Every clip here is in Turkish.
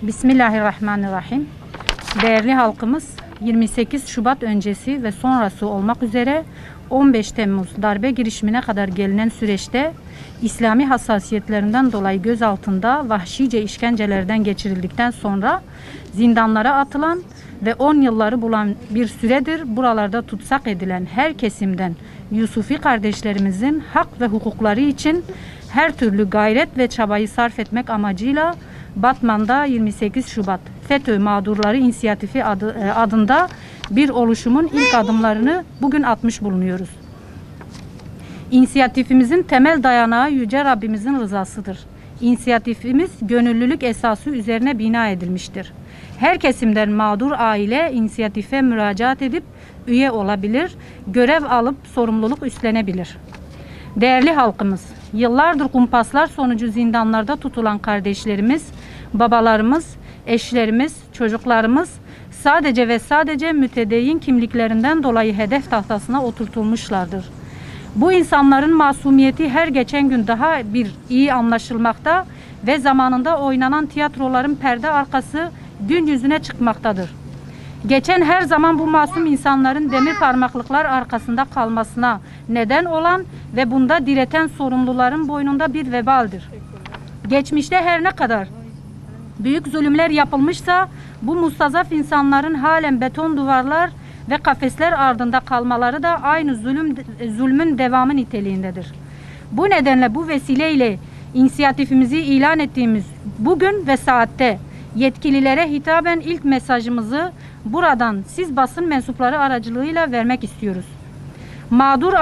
Bismillahirrahmanirrahim. Değerli halkımız, 28 Şubat öncesi ve sonrası olmak üzere 15 Temmuz darbe girişimine kadar gelinen süreçte İslami hassasiyetlerinden dolayı gözaltında vahşice işkencelerden geçirildikten sonra zindanlara atılan ve 10 yılları bulan bir süredir buralarda tutsak edilen her kesimden Yusufi kardeşlerimizin hak ve hukukları için her türlü gayret ve çabayı sarf etmek amacıyla Batman'da 28 Şubat FETÖ Mağdurları İnisiyatifi adında bir oluşumun ilk adımlarını bugün atmış bulunuyoruz. İnisiyatifimizin temel dayanağı Yüce Rabbimizin rızasıdır. İnisiyatifimiz gönüllülük esası üzerine bina edilmiştir. Her kesimden mağdur aile inisiyatife müracaat edip üye olabilir, görev alıp sorumluluk üstlenebilir. Değerli halkımız, yıllardır kumpaslar sonucu zindanlarda tutulan kardeşlerimiz, babalarımız, eşlerimiz, çocuklarımız sadece ve sadece mütedeyyin kimliklerinden dolayı hedef tahtasına oturtulmuşlardır. Bu insanların masumiyeti her geçen gün daha bir iyi anlaşılmakta ve zamanında oynanan tiyatroların perde arkası gün yüzüne çıkmaktadır. Geçen her zaman bu masum insanların demir parmaklıklar arkasında kalmasına neden olan ve bunda direten sorumluların boynunda bir vebaldir. Geçmişte her ne kadar büyük zulümler yapılmışsa bu mustazaf insanların halen beton duvarlar ve kafesler ardında kalmaları da aynı zulmün devamı niteliğindedir. Bu nedenle bu vesileyle inisiyatifimizi ilan ettiğimiz bugün ve saatte yetkililere hitaben ilk mesajımızı buradan siz basın mensupları aracılığıyla vermek istiyoruz. Mağdur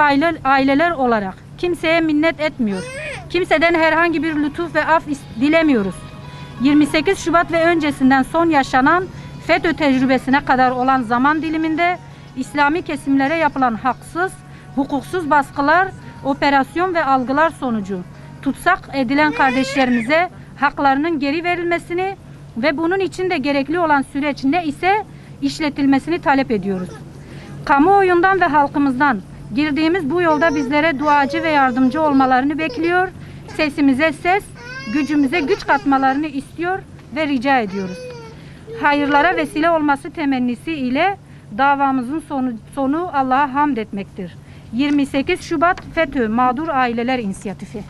aileler olarak kimseye minnet etmiyor. Kimseden herhangi bir lütuf ve af dilemiyoruz. 28 Şubat ve öncesinden son yaşanan FETÖ tecrübesine kadar olan zaman diliminde İslami kesimlere yapılan haksız, hukuksuz baskılar, operasyon ve algılar sonucu tutsak edilen kardeşlerimize haklarının geri verilmesini ve bunun için de gerekli olan süreç ne ise işletilmesini talep ediyoruz. Kamuoyundan ve halkımızdan girdiğimiz bu yolda bizlere duacı ve yardımcı olmalarını bekliyor, sesimize ses, gücümüze güç katmalarını istiyor ve rica ediyoruz. Hayırlara vesile olması temennisi ile davamızın sonu Allah'a hamd etmektir. 28 Şubat FETÖ Mağdur Aileler İnisiyatifi.